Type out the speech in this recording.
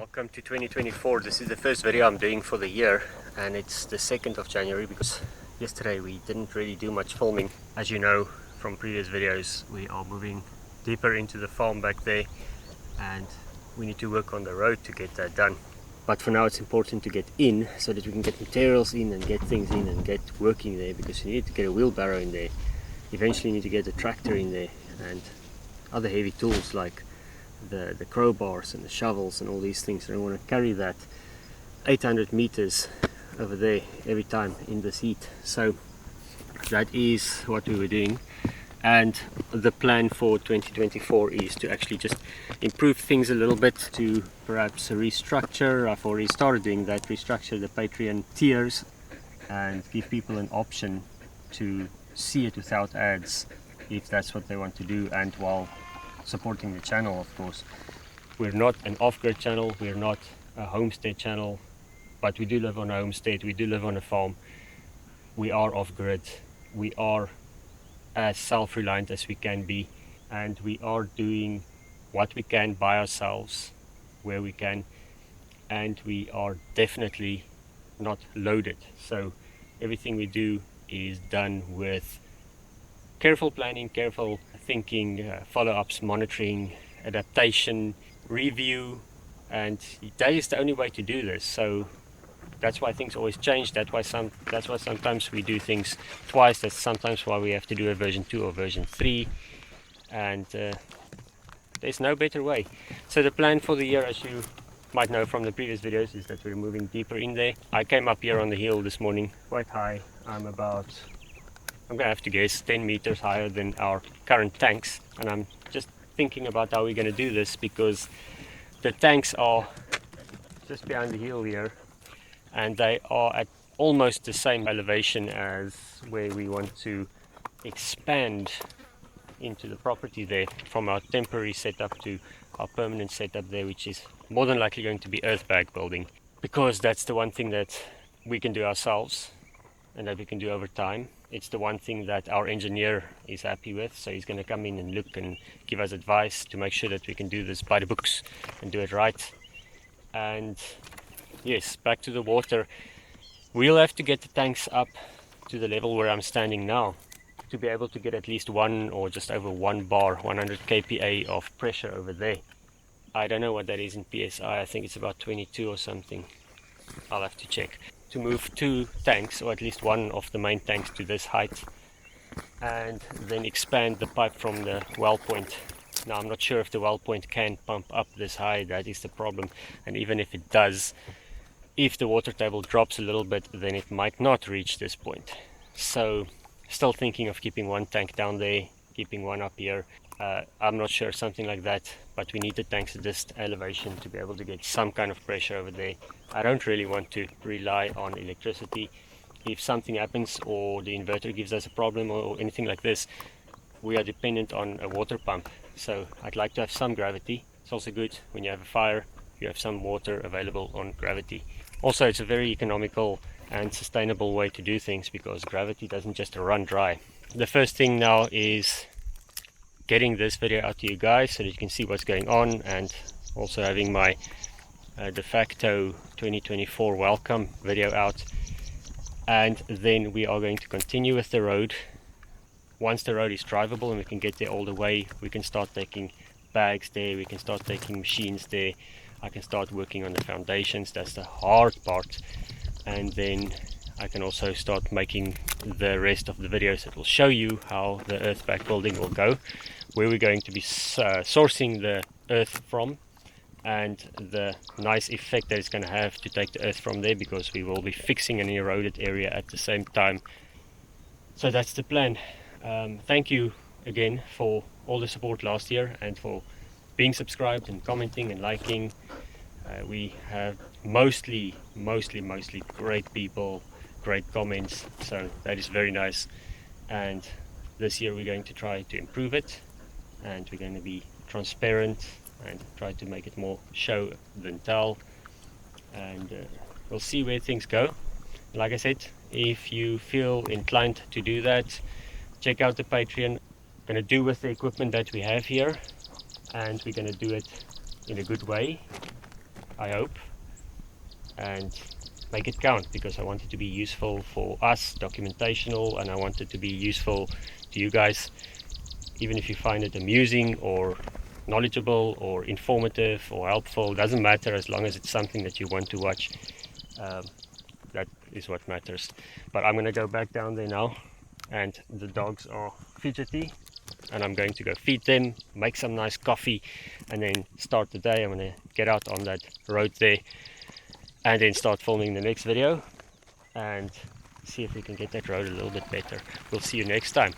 Welcome to 2024. This is the first video I'm doing for the year, and it's the 2nd of January because yesterday we didn't really do much filming. As you know from previous videos, we are moving deeper into the farm back there and we need to work on the road to get that done. But for now it's important to get in so that we can get materials in and get things in and get working there, because you need to get a wheelbarrow in there. Eventually you need to get a tractor in there and other heavy tools like the crowbars and the shovels and all these things. And I want to carry that 800 meters over there every time in this heat. So that is what we were doing, and the plan for 2024 is to actually just improve things a little bit, to perhaps restructure. I've already started doing that, restructure the Patreon tiers and give people an option to see it without ads if that's what they want to do, and while supporting the channel, of course. We're not an off-grid channel, we're not a homestead channel, but we do live on a homestead, we do live on a farm. We are off-grid, we are as self-reliant as we can be, and we are doing what we can by ourselves where we can, and we are definitely not loaded. So everything we do is done with careful planning, careful thinking, follow-ups, monitoring, adaptation, review, and that is the only way to do this. So that's why things always change. That's why sometimes we do things twice. That's sometimes why we have to do a version 2 or version 3, and there's no better way. So the plan for the year, as you might know from the previous videos, is that we're moving deeper in there. I came up here on the hill this morning quite high. I'm gonna have to guess 10 meters higher than our current tanks, and I'm just thinking about how we're gonna do this, because the tanks are just behind the hill here and they are at almost the same elevation as where we want to expand into the property there, from our temporary setup to our permanent setup there, which is more than likely going to be earthbag building, because that's the one thing that we can do ourselves and that we can do over time. It's the one thing that our engineer is happy with, so he's going to come in and look and give us advice to make sure that we can do this by the books and do it right. And yes, back to the water. We'll have to get the tanks up to the level where I'm standing now to be able to get at least one or just over 1 bar, 100 kPa of pressure over there. I don't know what that is in PSI. I think it's about 22 or something. I'll have to check. To move 2 tanks, or at least one of the main tanks, to this height, and then expand the pipe from the well point. Now I'm not sure if the well point can pump up this high, that is the problem. And even if it does, if the water table drops a little bit, then it might not reach this point. So still thinking of keeping 1 tank down there, keeping 1 up here. I'm not sure, something like that, but we need the tanks at this elevation to be able to get some kind of pressure over there. I don't really want to rely on electricity. If something happens or the inverter gives us a problem or anything like this, we are dependent on a water pump. So I'd like to have some gravity. It's also good when you have a fire, you have some water available on gravity. Also, it's a very economical and sustainable way to do things, because gravity doesn't just run dry. The first thing now is getting this video out to you guys so that you can see what's going on, and also having my de facto 2024 welcome video out. And then we are going to continue with the road. Once the road is drivable and we can get there all the way, we can start taking bags there, we can start taking machines there, I can start working on the foundations. That's the hard part, and then I can also start making the rest of the videos that will show you how the earthbag building will go, where we're going to be sourcing the earth from, and the nice effect that it's going to have to take the earth from there, because we will be fixing an eroded area at the same time. So that's the plan. Thank you again for all the support last year and for being subscribed and commenting and liking. We have mostly great people, great comments, so that is very nice. And this year we're going to try to improve it, and we're going to be transparent and try to make it more show than tell, and we'll see where things go. Like I said, if you feel inclined to do that, check out the Patreon. We're going to do with the equipment that we have here, and we're going to do it in a good way. I hope, and make it count, because I want it to be useful for us, documentational, and I want it to be useful to you guys, even if you find it amusing or knowledgeable or informative or helpful. Doesn't matter, as long as it's something that you want to watch. That is what matters. But I'm gonna go back down there now, and the dogs are fidgety, and I'm going to go feed them, make some nice coffee, and then start the day. I'm gonna get out on that road there and then start filming the next video and see if we can get that road a little bit better. We'll see you next time.